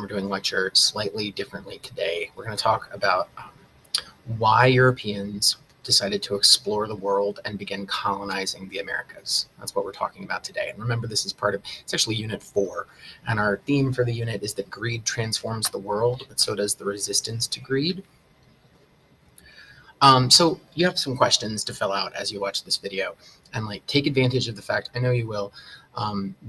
we're doing lecture slightly differently today. We're going to talk about why Europeans decided to explore the world and begin colonizing the Americas. That's what we're talking about today. And remember, this is it's actually Unit 4. And our theme for the unit is that greed transforms the world, but so does the resistance to greed. So you have some questions to fill out as you watch this video, and take advantage of the fact, I know you will,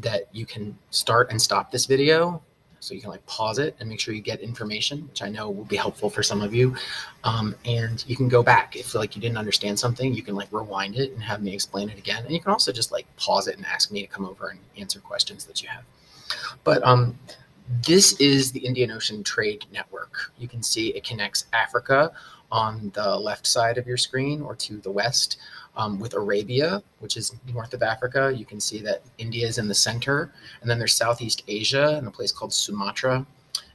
that you can start and stop this video. So you can pause it and make sure you get information, which I know will be helpful for some of you. And you can go back if you didn't understand something, you can rewind it and have me explain it again. And you can also just pause it and ask me to come over and answer questions that you have. But this is the Indian Ocean Trade Network. You can see it connects Africa on the left side of your screen, or to the west, with Arabia, which is north of Africa. You can see that India is in the center, and then there's Southeast Asia and a place called Sumatra,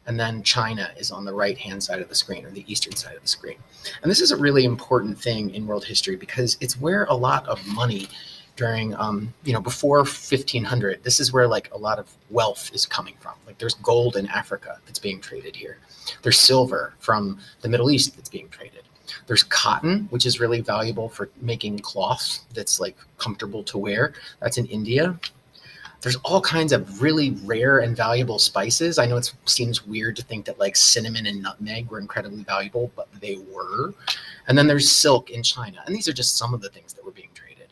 and then China is on the right-hand side of the screen, or the eastern side of the screen. And this is a really important thing in world history because it's where a lot of money during, before 1500, this is where a lot of wealth is coming from. There's gold in Africa that's being traded here. There's silver from the Middle East that's being traded. There's cotton, which is really valuable for making cloth that's comfortable to wear. That's in India. There's all kinds of really rare and valuable spices. I know it seems weird to think that cinnamon and nutmeg were incredibly valuable, but they were. And then there's silk in China. And these are just some of the things that were being traded.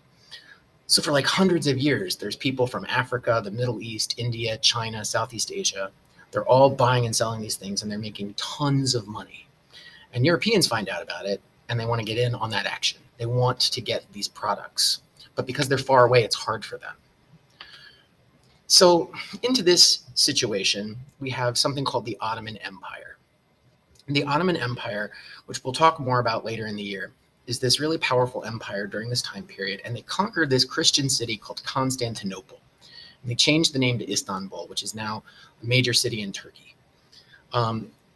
So for hundreds of years, there's people from Africa, the Middle East, India, China, Southeast Asia. They're all buying and selling these things, and they're making tons of money. And Europeans find out about it, and they want to get in on that action. They want to get these products. But because they're far away, it's hard for them. So into this situation, we have something called the Ottoman Empire. And the Ottoman Empire, which we'll talk more about later in the year, is this really powerful empire during this time period. And they conquered this Christian city called Constantinople. And they changed the name to Istanbul, which is now a major city in Turkey.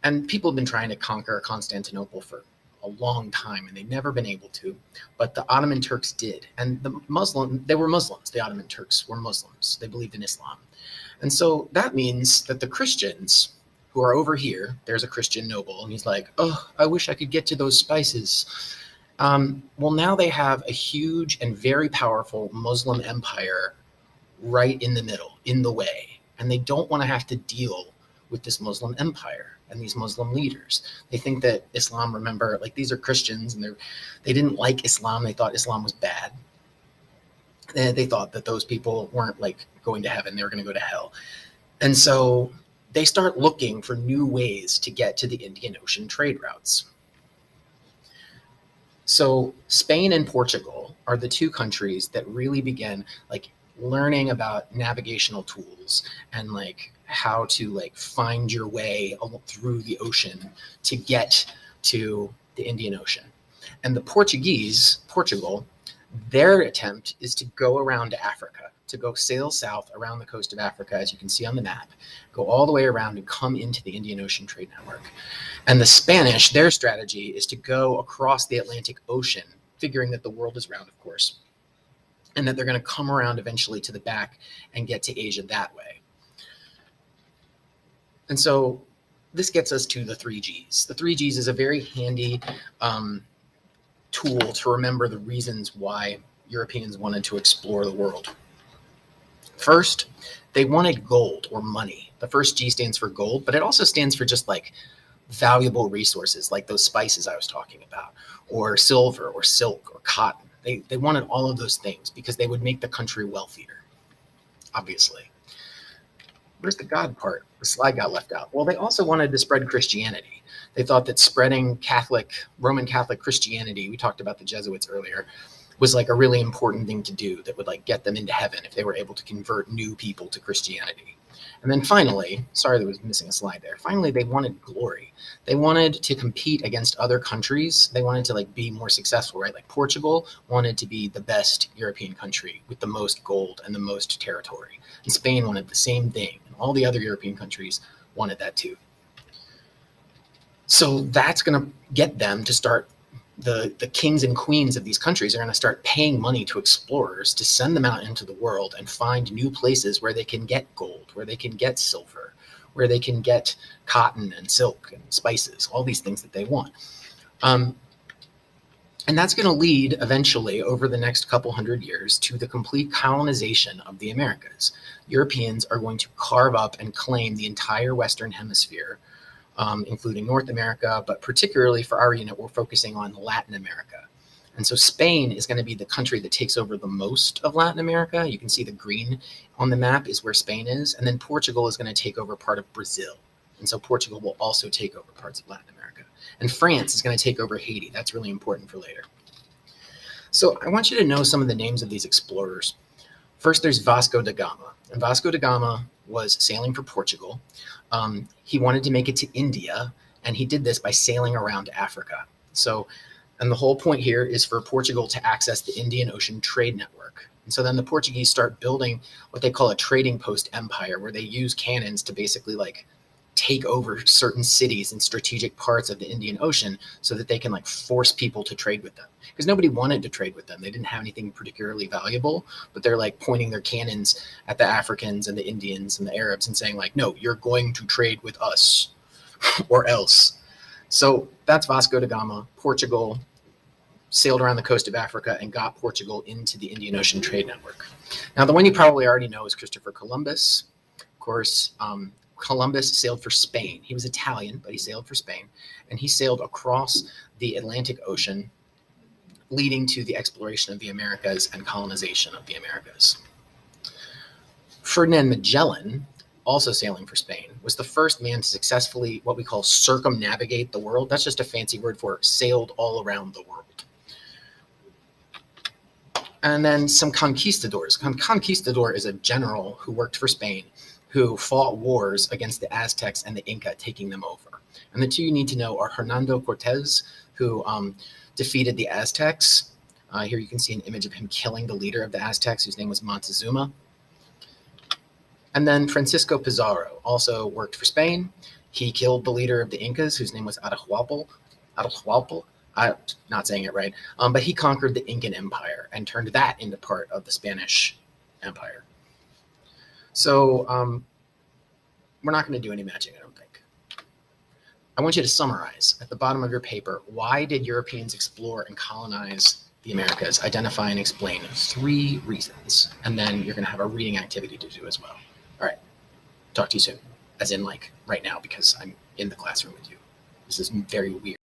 And people have been trying to conquer Constantinople for a long time, and they've never been able to. But the Ottoman Turks did. And they were Muslims. The Ottoman Turks were Muslims. They believed in Islam. And so that means that the Christians who are over here, there's a Christian noble, and he's like, oh, I wish I could get to those spices. Well, now they have a huge and very powerful Muslim empire right in the middle, in the way. And they don't want to have to deal with this Muslim empire and these Muslim leaders. They think that Islam, remember, these are Christians, and they didn't like Islam. They thought Islam was bad. They thought that those people weren't going to heaven. They were going to go to hell. And so they start looking for new ways to get to the Indian Ocean trade routes. So Spain and Portugal are the two countries that really began learning about navigational tools and how to find your way through the ocean to get to the Indian Ocean. And the Portugal, their attempt is to go around to Africa, to go sail south around the coast of Africa, as you can see on the map, go all the way around and come into the Indian Ocean Trade Network. And the Spanish, their strategy is to go across the Atlantic Ocean, figuring that the world is round, of course, and that they're going to come around eventually to the back and get to Asia that way. And so this gets us to the 3Gs. The 3Gs is a very handy tool to remember the reasons why Europeans wanted to explore the world. First, they wanted gold, or money. The first G stands for gold, but it also stands for just valuable resources, like those spices I was talking about, or silver, or silk, or cotton. They wanted all of those things because they would make the country wealthier, obviously. Where's the God part? The slide got left out. Well, they also wanted to spread Christianity. They thought that spreading Roman Catholic Christianity, we talked about the Jesuits earlier, was a really important thing to do that would get them into heaven if they were able to convert new people to Christianity. And then finally, sorry there was missing a slide there. Finally, they wanted glory. They wanted to compete against other countries. They wanted to be more successful, right? Portugal wanted to be the best European country with the most gold and the most territory. And Spain wanted the same thing. And all the other European countries wanted that too. So that's going to get them to start, the kings and queens of these countries are going to start paying money to explorers to send them out into the world and find new places where they can get gold, where they can get silver, where they can get cotton and silk and spices, all these things that they want. And that's going to lead eventually over the next couple hundred years to the complete colonization of the Americas. Europeans are going to carve up and claim the entire Western Hemisphere, including North America, but particularly for our unit, we're focusing on Latin America. And so Spain is going to be the country that takes over the most of Latin America. You can see the green on the map is where Spain is. And then Portugal is going to take over part of Brazil. And so Portugal will also take over parts of Latin America. And France is going to take over Haiti. That's really important for later. So I want you to know some of the names of these explorers. First, there's Vasco da Gama. And Vasco da Gama was sailing for Portugal. He wanted to make it to India, and he did this by sailing around Africa. And the whole point here is for Portugal to access the Indian Ocean trade network. And so then the Portuguese start building what they call a trading post empire, where they use cannons to basically like take over certain cities in strategic parts of the Indian Ocean so that they can like force people to trade with them. Because nobody wanted to trade with them. They didn't have anything particularly valuable, but they're like pointing their cannons at the Africans and the Indians and the Arabs and saying like, no, you're going to trade with us or else. So that's Vasco da Gama. Portugal sailed around the coast of Africa and got Portugal into the Indian Ocean trade network. Now, the one you probably already know is Christopher Columbus. Of course, Columbus sailed for Spain. He was Italian, but he sailed for Spain, and he sailed across the Atlantic Ocean, leading to the exploration of the Americas and colonization of the Americas. Ferdinand Magellan, also sailing for Spain, was the first man to successfully what we call circumnavigate the world. That's just a fancy word for sailed all around the world. And then some conquistadors. Conquistador is a general who worked for Spain, who fought wars against the Aztecs and the Inca, taking them over. And the two you need to know are Hernando Cortez, who defeated the Aztecs. Here you can see an image of him killing the leader of the Aztecs, whose name was Montezuma. And then Francisco Pizarro also worked for Spain. He killed the leader of the Incas, whose name was Atahualpa. I'm not saying it right, but he conquered the Incan Empire and turned that into part of the Spanish Empire. So we're not going to do any matching, I don't think. I want you to summarize at the bottom of your paper, why did Europeans explore and colonize the Americas? Identify and explain 3 reasons. And then you're going to have a reading activity to do as well. All right. Talk to you soon. As in like right now, because I'm in the classroom with you. This is very weird.